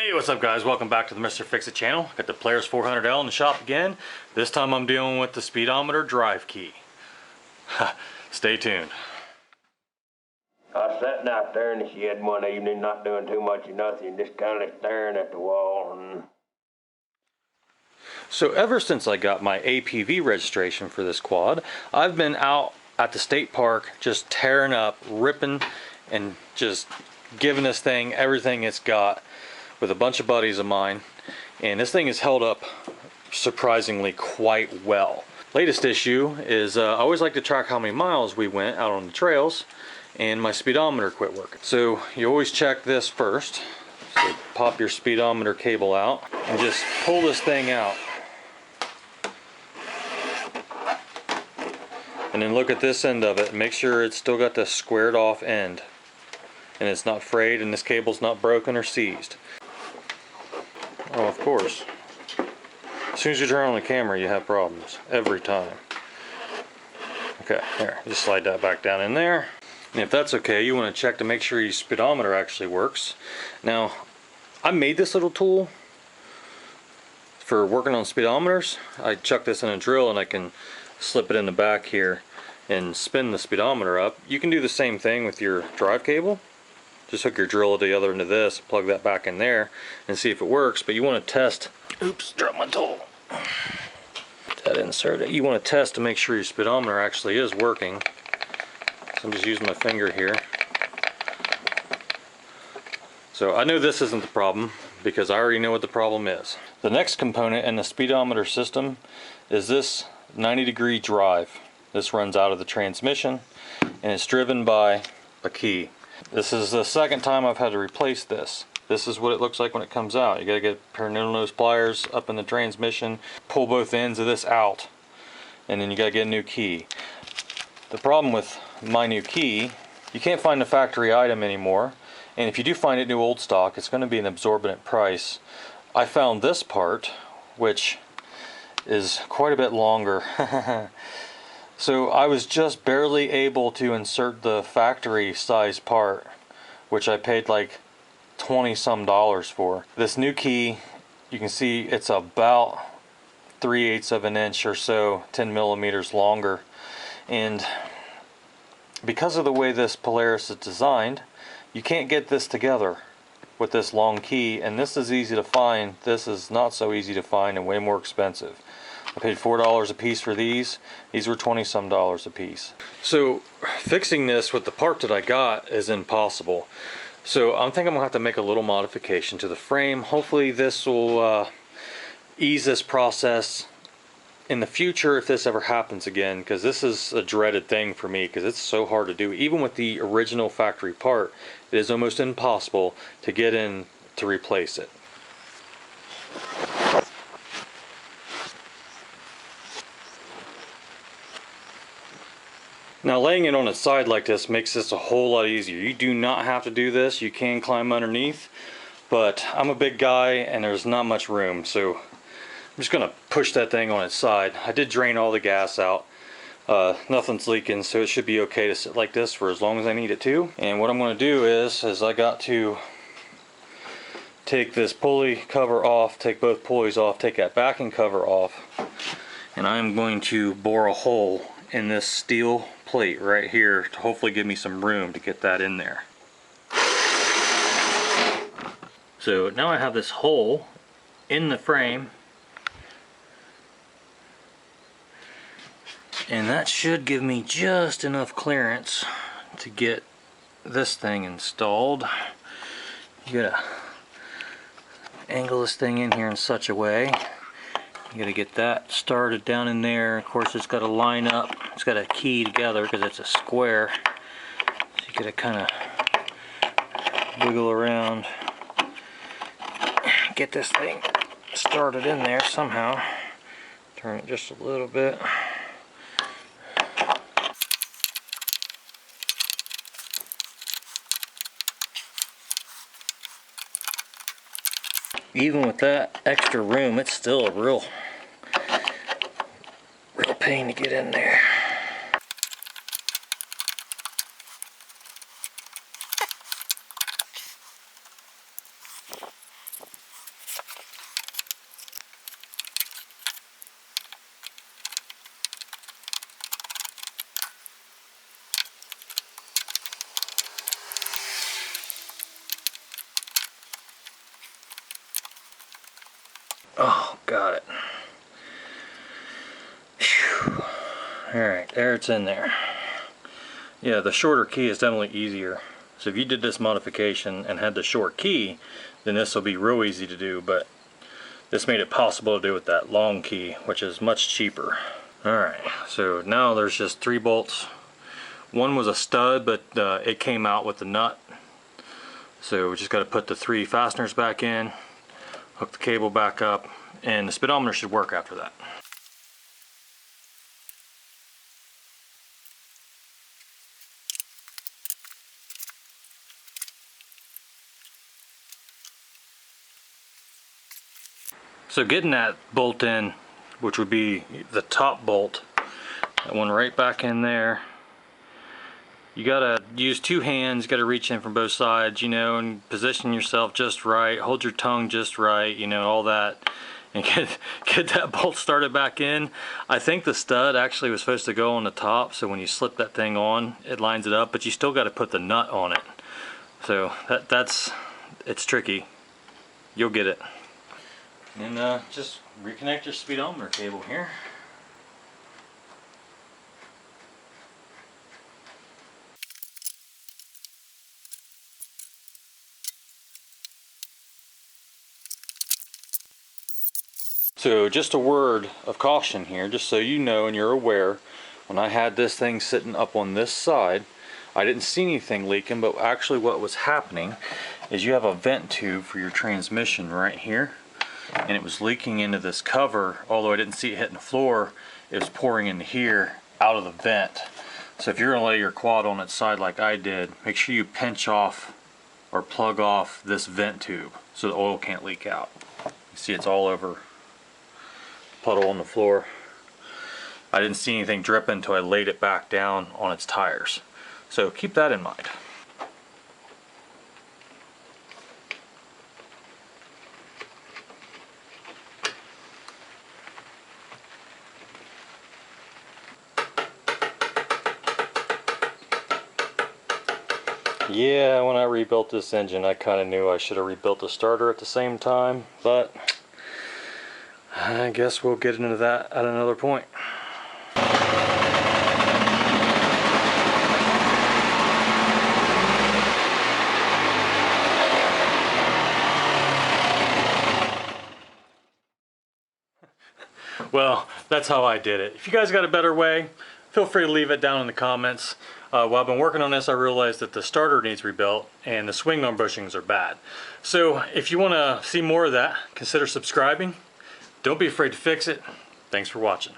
Hey, what's up guys? Welcome back to the Mr.Fixit channel. Got the Polaris 400L in the shop again. This time I'm dealing with the speedometer drive key. Stay tuned. I was sitting out there in the shed one evening, not doing too much of nothing, just kind of staring at the wall. So ever since I got my APV registration for this quad, I've been out at the state park just tearing up, ripping, and just giving this thing everything it's got with a bunch of buddies of mine, and this thing is held up surprisingly quite well. Latest issue is I always like to track how many miles we went out on the trails, and my speedometer quit working. So you always check this first. So pop your speedometer cable out and just pull this thing out. And then look at this end of it. Make sure it's still got the squared off end and it's not frayed and this cable's not broken or seized. Oh, of course. As soon as you turn on the camera, you have problems every time. Okay, there. Just slide that back down in there. And if that's okay, you want to check to make sure your speedometer actually works. Now, I made this little tool for working on speedometers. I chuck this in a drill and I can slip it in the back here and spin the speedometer up. You can do the same thing with your drive cable. Just hook your drill at the other end of this, plug that back in there, and see if it works. But you want to test. Oops, dropped my tool. That insert. You want to test to make sure your speedometer actually is working. So I'm just using my finger here. So I know this isn't the problem because I already know what the problem is. The next component in the speedometer system is this 90-degree drive. This runs out of the transmission and it's driven by a key. This is the second time I've had to replace this. This is what it looks like when it comes out. You gotta get a pair of needle nose pliers up in the transmission, pull both ends of this out, and then you gotta get a new key. The problem with my new key, you can't find the factory item anymore, and if you do find it new old stock, it's gonna be an exorbitant price. I found this part, which is quite a bit longer. So I was just barely able to insert the factory size part, which I paid like $20 some for. This new key, you can see it's about 3/8 of an inch or so, 10 millimeters longer. And because of the way this Polaris is designed, you can't get this together with this long key, and this is easy to find. This is not so easy to find and way more expensive. I paid $4 a piece for these. These were $20 some a piece. So fixing this with the part that I got is impossible. So I think I'm gonna have to make a little modification to the frame. Hopefully this will ease this process in the future if this ever happens again, because this is a dreaded thing for me because it's so hard to do. Even with the original factory part, it is almost impossible to get in to replace it. Now laying it on its side like this makes this a whole lot easier. You do not have to do this. You can climb underneath, but I'm a big guy and there's not much room, so I'm just gonna push that thing on its side. I did drain all the gas out. Nothing's leaking, so it should be okay to sit like this for as long as I need it to. And what I'm gonna do is I got to take this pulley cover off, take both pulleys off, take that backing cover off, and I'm going to bore a hole in this steel plate right here to hopefully give me some room to get that in there. So now I have this hole in the frame, and that should give me just enough clearance to get this thing installed. You gotta angle this thing in here in such a way. You gotta get that started down in there. Of course, it's got to line up. It's got to key together because it's a square. So you gotta kind of wiggle around, get this thing started in there somehow. Turn it just a little bit. Even with that extra room, it's still a real pain to get in there. Oh, got it. Whew. All right, there it's in there. Yeah, the shorter key is definitely easier. So if you did this modification and had the short key, then this will be real easy to do, but this made it possible to do with that long key, which is much cheaper. Alright, so now there's just 3 bolts. One was a stud, but it came out with the nut. So we just got to put the 3 fasteners back in, hook the cable back up, and the speedometer should work after that. So getting that bolt in, which would be the top bolt, that one right back in there, you gotta use 2 hands, you gotta reach in from both sides, you know, and position yourself just right, hold your tongue just right, you know, all that, and get that bolt started back in. I think the stud actually was supposed to go on the top, so when you slip that thing on, it lines it up, but you still gotta put the nut on it. So it's tricky. You'll get it. And just reconnect your speedometer cable here. So just a word of caution here, just so you know and you're aware, when I had this thing sitting up on this side, I didn't see anything leaking, but actually what was happening is you have a vent tube for your transmission right here, and it was leaking into this cover. Although I didn't see it hitting the floor, it was pouring into here out of the vent. So if you're gonna lay your quad on its side like I did, make sure you pinch off or plug off this vent tube so the oil can't leak out. You see it's all over, puddle on the floor. I didn't see anything dripping until I laid it back down on its tires. So keep that in mind. Yeah, when I rebuilt this engine, I kind of knew I should have rebuilt the starter at the same time, but I guess we'll get into that at another point. Well, that's how I did it. If you guys got a better way, feel free to leave it down in the comments. While I've been working on this, I realized that the starter needs rebuilt and the swing arm bushings are bad. So if you want to see more of that, consider subscribing. Don't be afraid to fix it. Thanks for watching.